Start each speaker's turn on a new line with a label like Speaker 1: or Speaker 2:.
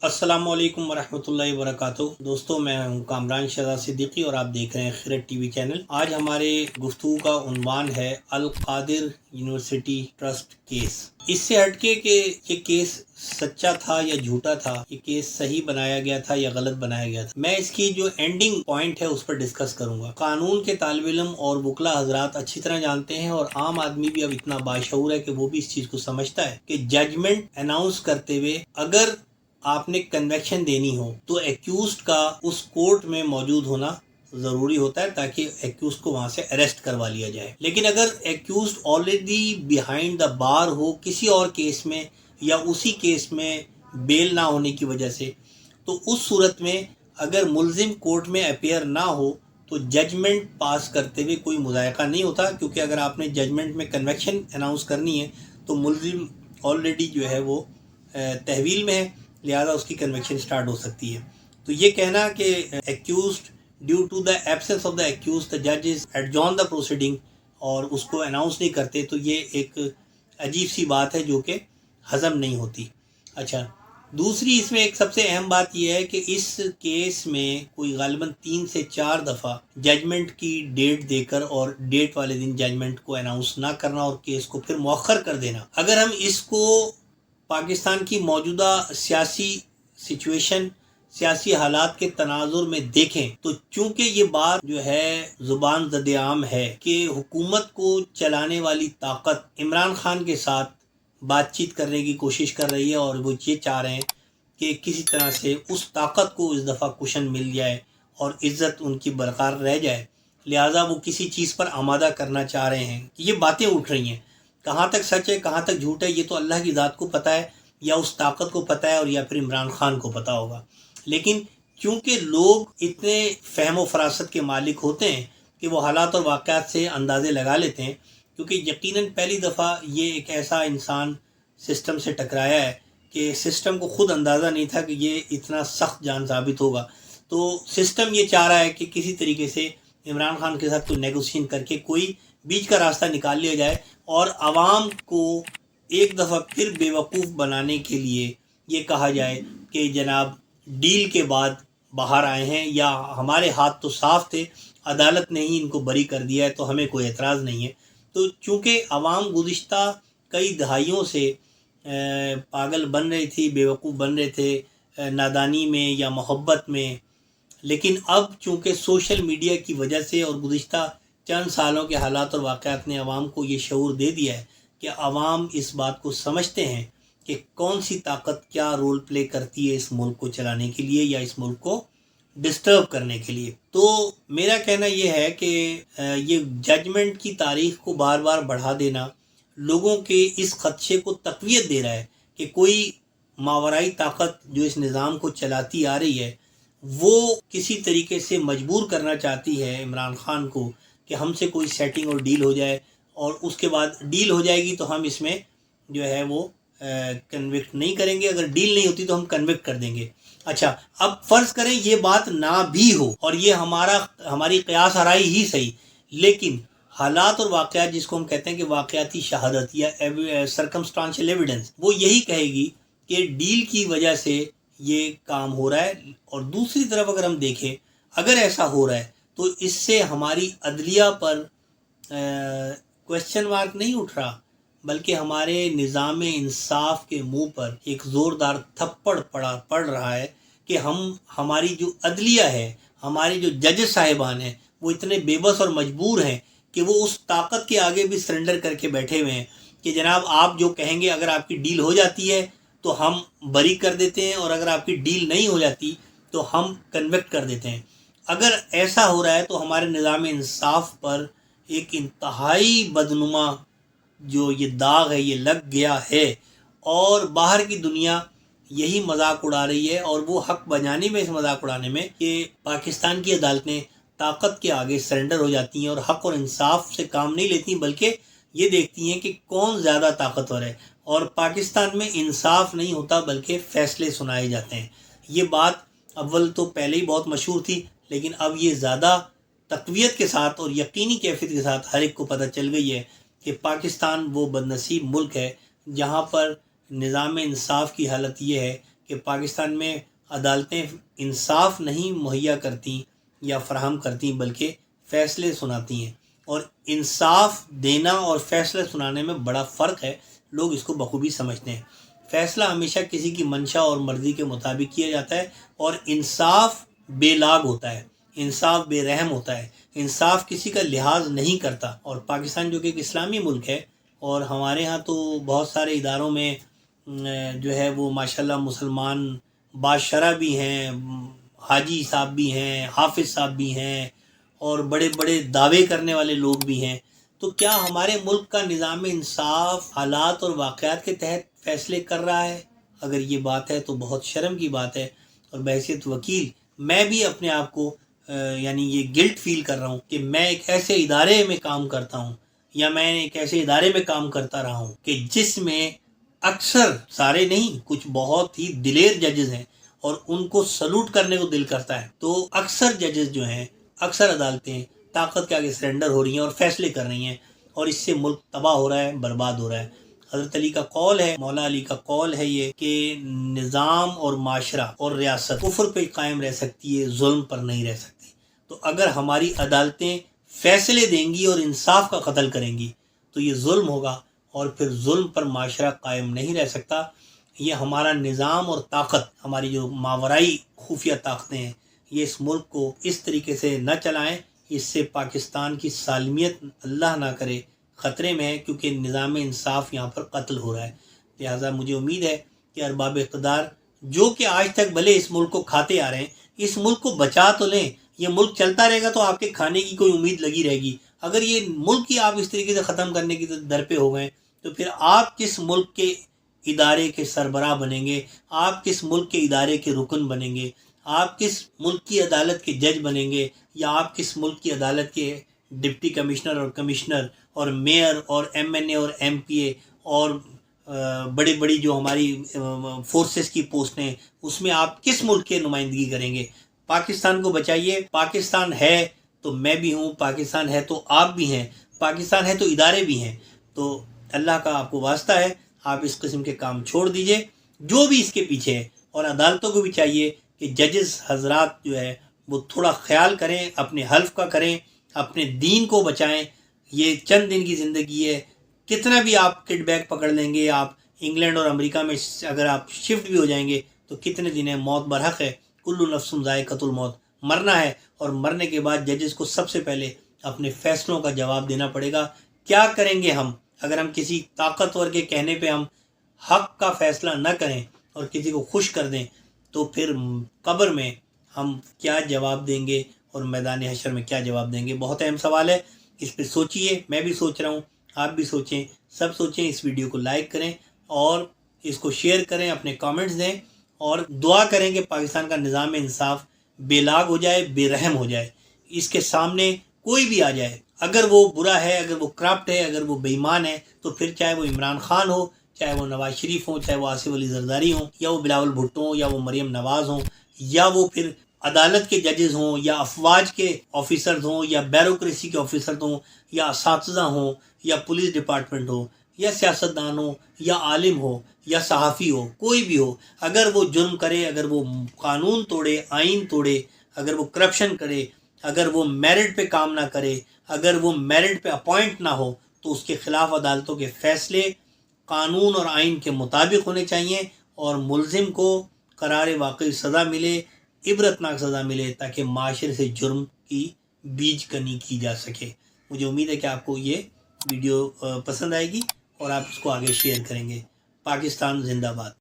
Speaker 1: अस्सलामुअलैकुम वरहमतुल्लाहि वबरकातुहू। दोस्तों, मैं हूं कामरान शहजाद सिद्दीकी और आप देख रहे हैं खिरत टीवी चैनल। आज हमारे गुफ्तगू का उन्वान है अल कादिर यूनिवर्सिटी ट्रस्ट केस। इससे हटके कि ये केस सच्चा था या झूठा था, ये केस सही बनाया गया था या गलत बनाया गया था, मैं इसकी जो एंडिंग पॉइंट है उस पर डिस्कस करूंगा। कानून के तालिब इल्म और वकला हजरात अच्छी तरह जानते हैं और आम आदमी भी अब इतना बाशऊर है कि वो भी इस चीज को समझता है कि जजमेंट अनाउंस करते हुए अगर आपने कन्वेक्शन देनी हो तो एक्यूज्ड का उस कोर्ट में मौजूद होना जरूरी होता है ताकि एक्यूज्ड को वहां से अरेस्ट करवा लिया जाए। लेकिन अगर accused already behind the bar हो किसी और केस में या उसी केस में बेल ना होने की वजह से, तो उस सूरत में अगर मुल्जिम कोर्ट में अपेयर ना हो तो जजमेंट पास करते हुए कोई मुज़ायका नहीं होता, क्योंकि अगर आपने जजमेंट में कन्वेक्शन अनाउंस करनी है तो मुल्जिम ऑलरेडी जो है वो तहवील में है, लिहाजा उसकी कन्वेक्शन स्टार्ट हो सकती है। तो ये कहना कि accused due to the absence of the accused the जजेस एडजॉर्न द प्रोसीडिंग और उसको अनाउंस नहीं करते, तो ये एक अजीब सी बात है जो कि हजम नहीं होती। अच्छा, दूसरी इसमें एक सबसे अहम बात यह है कि इस केस में कोई गालिबन 3 से 4 दफ़ा जजमेंट की डेट देकर और डेट वाले दिन जजमेंट को अनाउंस ना करना और केस को फिर मौखर कर देना, अगर हम इसको पाकिस्तान की मौजूदा सियासी सिचुएशन, सियासी हालात के तनाजुर में देखें तो चूंकि ये बात जो है जुबान ज़द-ए-आम है कि हुकूमत को चलाने वाली ताकत इमरान खान के साथ बातचीत करने की कोशिश कर रही है और वो ये चाह रहे हैं कि किसी तरह से उस ताकत को इस दफ़ा कुशन मिल जाए और इज़्ज़त उनकी बरकरार रह जाए, लिहाजा वो किसी चीज़ पर आमादा करना चाह रहे हैं। ये बातें उठ रही हैं, कहाँ तक सच है कहाँ तक झूठ है ये तो अल्लाह की ज़ात को पता है या उस ताकत को पता है और या फिर इमरान खान को पता होगा। लेकिन क्योंकि लोग इतने फ़हम व फरासत के मालिक होते हैं कि वो हालात और वाक़यात से अंदाज़े लगा लेते हैं, क्योंकि यकीनन पहली दफ़ा ये एक ऐसा इंसान सिस्टम से टकराया है कि सिस्टम को ख़ुद अंदाज़ा नहीं था कि ये इतना सख्त जान साबित होगा। तो सिस्टम ये चाह रहा है कि किसी तरीके से इमरान खान के साथ कोई नेगोशिएशन करके कोई बीच का रास्ता निकाल लिया जाए और आवाम को एक दफ़ा फिर बेवकूफ़ बनाने के लिए ये कहा जाए कि जनाब डील के बाद बाहर आए हैं या हमारे हाथ तो साफ थे, अदालत ने ही इनको बरी कर दिया है तो हमें कोई एतराज़ नहीं है। तो चूँकि आवाम गुज़िश्ता कई दहाइयों से पागल बन रही थी, बेवकूफ़ बन रहे थे नादानी में या मोहब्बत में, लेकिन अब चूँकि सोशल मीडिया की वजह से और गुज़िश्ता चंद सालों के हालात और वाक़यात ने आवाम को ये शऊर दे दिया है कि आवाम इस बात को समझते हैं कि कौन सी ताकत क्या रोल प्ले करती है इस मुल्क को चलाने के लिए या इस मुल्क को डिस्टर्ब करने के लिए। तो मेरा कहना यह है कि ये जजमेंट की तारीख़ को बार बार बढ़ा देना लोगों के इस खदशे को तक़वियत दे रहा है कि कोई मावराई ताकत जो इस निज़ाम को चलाती आ रही है वो किसी तरीके से मजबूर करना चाहती है इमरान खान को कि हमसे कोई सेटिंग और डील हो जाए और उसके बाद डील हो जाएगी तो हम इसमें जो है वो कन्विक्ट नहीं करेंगे, अगर डील नहीं होती तो हम कन्विक्ट कर देंगे। अच्छा, अब फ़र्ज़ करें ये बात ना भी हो और ये हमारी क़यास आराई ही सही, लेकिन हालात और वाक़यात जिसको हम कहते हैं कि वाक़याती शहादत या सर्कमस्टांशियल एविडेंस, वो यही कहेगी कि डील की वजह से ये काम हो रहा है। और दूसरी तरफ अगर हम देखें, अगर ऐसा हो रहा है तो इससे हमारी अदलिया पर क्वेश्चन मार्क नहीं उठ रहा, बल्कि हमारे निज़ाम इंसाफ के मुंह पर एक ज़ोरदार थप्पड़ पड़ रहा है कि हमारी जो अदलिया है, हमारे जो जजेस साहिबान हैं, वो इतने बेबस और मजबूर हैं कि वो उस ताकत के आगे भी सरेंडर करके बैठे हुए हैं कि जनाब आप जो कहेंगे, अगर आपकी डील हो जाती है तो हम बरी कर देते हैं और अगर आपकी डील नहीं हो जाती तो हम कन्विक्ट कर देते हैं। अगर ऐसा हो रहा है तो हमारे निज़ाम इंसाफ पर एक इंतहाई बदनुमा जो ये दाग है ये लग गया है और बाहर की दुनिया यही मजाक उड़ा रही है और वो हक बजाने में, इस मजाक उड़ाने में कि पाकिस्तान की अदालतें ताकत के आगे सरेंडर हो जाती हैं और हक और इंसाफ से काम नहीं लेती, बल्कि ये देखती हैं कि कौन ज़्यादा ताकतवर है। और पाकिस्तान में इंसाफ नहीं होता बल्कि फ़ैसले सुनाए जाते हैं। ये बात अव्वल तो पहले ही बहुत मशहूर थी, लेकिन अब ये ज़्यादा तक़वियत के साथ और यकीनी कैफियत के साथ हर एक को पता चल गई है कि पाकिस्तान वो बदनसीब मुल्क है जहाँ पर निज़ाम इंसाफ की हालत ये है کہ پاکستان میں عدالتیں انصاف نہیں مہیا کرتی یا فراہم کرتی بلکہ فیصلے سناتی ہیں، اور انصاف دینا اور فیصلے سنانے میں بڑا فرق ہے، لوگ اس کو بخوبی سمجھتے ہیں۔ فیصلہ ہمیشہ کسی کی منشا اور مرضی کے مطابق کیا جاتا ہے، اور انصاف بے لاگ ہوتا ہے، انصاف بے رحم ہوتا ہے، انصاف کسی کا لحاظ نہیں کرتا۔ اور پاکستان جو کہ ایک اسلامی ملک ہے، اور ہمارے ہاں تو بہت سارے اداروں میں جو ہے وہ ماشاءاللہ مسلمان باشرہ بھی ہیں، حاجی صاحب بھی ہیں، حافظ صاحب بھی ہیں، اور بڑے بڑے دعوے کرنے والے لوگ بھی ہیں۔ تو کیا ہمارے ملک کا نظام انصاف حالات اور واقعات کے تحت فیصلے کر رہا ہے؟ اگر یہ بات ہے تو بہت شرم کی بات ہے، اور بحیثیت وکیل میں بھی اپنے آپ کو یعنی یہ گلٹ فیل کر رہا ہوں کہ میں ایک ایسے ادارے میں کام کرتا ہوں، یا میں ایک ایسے ادارے میں کام کرتا رہا ہوں کہ جس میں اکثر، سارے نہیں، کچھ بہت ہی دلیر ججز ہیں اور ان کو سلوٹ کرنے کو دل کرتا ہے، تو اکثر ججز جو ہیں، اکثر عدالتیں طاقت کے آگے سرنڈر ہو رہی ہیں اور فیصلے کر رہی ہیں، اور اس سے ملک تباہ ہو رہا ہے، برباد ہو رہا ہے۔ حضرت علی کا قول ہے، مولا علی کا قول ہے یہ کہ نظام اور معاشرہ اور ریاست کفر پہ قائم رہ سکتی ہے، ظلم پر نہیں رہ سکتی۔ تو اگر ہماری عدالتیں فیصلے دیں گی اور انصاف کا قتل کریں گی تو یہ ظلم ہوگا، اور پھر ظلم پر معاشرہ قائم نہیں رہ سکتا۔ یہ ہمارا نظام اور طاقت، ہماری جو ماورائی خفیہ طاقتیں ہیں، یہ اس ملک کو اس طریقے سے نہ چلائیں، اس سے پاکستان کی سالمیت اللہ نہ کرے خطرے میں ہے، کیونکہ نظام انصاف یہاں پر قتل ہو رہا ہے۔ لہٰذا مجھے امید ہے کہ ارباب اقتدار جو کہ آج تک بھلے اس ملک کو کھاتے آ رہے ہیں، اس ملک کو بچا تو لیں۔ یہ ملک چلتا رہے گا تو آپ کے کھانے کی کوئی امید لگی رہے گی۔ اگر یہ ملک ہی آپ اس طریقے سے ختم کرنے کی در پہ ہو گئے تو پھر آپ کس ملک کے ادارے کے سربراہ بنیں گے؟ آپ کس ملک کے ادارے کے رکن بنیں گے؟ آپ کس ملک کی عدالت کے جج بنیں گے؟ یا آپ کس ملک کی عدالت کے ڈپٹی کمشنر اور کمشنر اور میئر اور ایم این اے اور ایم پی اے اور بڑی بڑی جو ہماری فورسز کی پوسٹیں ہیں، اس میں آپ کس ملک کے نمائندگی کریں گے؟ پاکستان کو بچائیے۔ پاکستان ہے تو میں بھی ہوں، پاکستان ہے تو آپ بھی ہیں، پاکستان ہے تو ادارے بھی ہیں۔ تو اللہ کا آپ کو واسطہ ہے، آپ اس قسم کے کام چھوڑ دیجئے جو بھی اس کے پیچھے ہے، اور عدالتوں کو بھی چاہیے کہ ججز حضرات جو ہے وہ تھوڑا خیال کریں، اپنے حلف کا کریں، اپنے دین کو بچائیں۔ یہ چند دن کی زندگی ہے، کتنا بھی آپ کٹ بیک پکڑ لیں گے، آپ انگلینڈ اور امریکہ میں اگر آپ شفٹ بھی ہو جائیں گے تو کتنے دن ہے، موت برحق ہے، کل نفس ذائقۃ الموت، مرنا ہے، اور مرنے کے بعد ججز کو سب سے پہلے اپنے فیصلوں کا جواب دینا پڑے گا۔ کیا کریں گے ہم اگر ہم کسی طاقتور کے کہنے پہ ہم حق کا فیصلہ نہ کریں اور کسی کو خوش کر دیں، تو پھر قبر میں ہم کیا جواب دیں گے اور میدان حشر میں کیا جواب دیں گے؟ بہت اہم سوال ہے، اس پہ سوچئے، میں بھی سوچ رہا ہوں، آپ بھی سوچیں، سب سوچیں۔ اس ویڈیو کو لائک کریں اور اس کو شیئر کریں، اپنے کامنٹس دیں، اور دعا کریں کہ پاکستان کا نظام انصاف بے لاگ ہو جائے، بے رحم ہو جائے۔ اس کے سامنے کوئی بھی آ جائے، اگر وہ برا ہے، اگر وہ کرپٹ ہے، اگر وہ بے ایمان ہے، تو پھر چاہے وہ عمران خان ہو، چاہے وہ نواز شریف ہوں، چاہے وہ آصف علی زرداری ہوں، یا وہ بلاول بھٹو ہوں، یا وہ مریم نواز ہوں، یا وہ پھر عدالت کے ججز ہوں، یا افواج کے آفیسرز ہوں، یا بیوروکریسی کے آفیسرز ہوں، یا اساتذہ ہوں، یا پولیس ڈپارٹمنٹ ہو، یا سیاستدان ہو، یا عالم ہو، یا صحافی ہو، کوئی بھی ہو، اگر وہ جرم کرے، اگر وہ قانون توڑے، آئین توڑے، اگر وہ کرپشن کرے، اگر وہ میرٹ پہ کام نہ کرے، اگر وہ میرٹ پہ اپوائنٹ نہ ہو، تو اس کے خلاف عدالتوں کے فیصلے قانون اور آئین کے مطابق ہونے چاہیے، اور ملزم کو قرار واقعی سزا ملے، عبرتناک سزا ملے، تاکہ معاشرے سے جرم کی بیج کنی کی جا سکے۔ مجھے امید ہے کہ آپ کو یہ ویڈیو پسند آئے گی اور آپ اس کو آگے شیئر کریں گے۔ پاکستان زندہ باد۔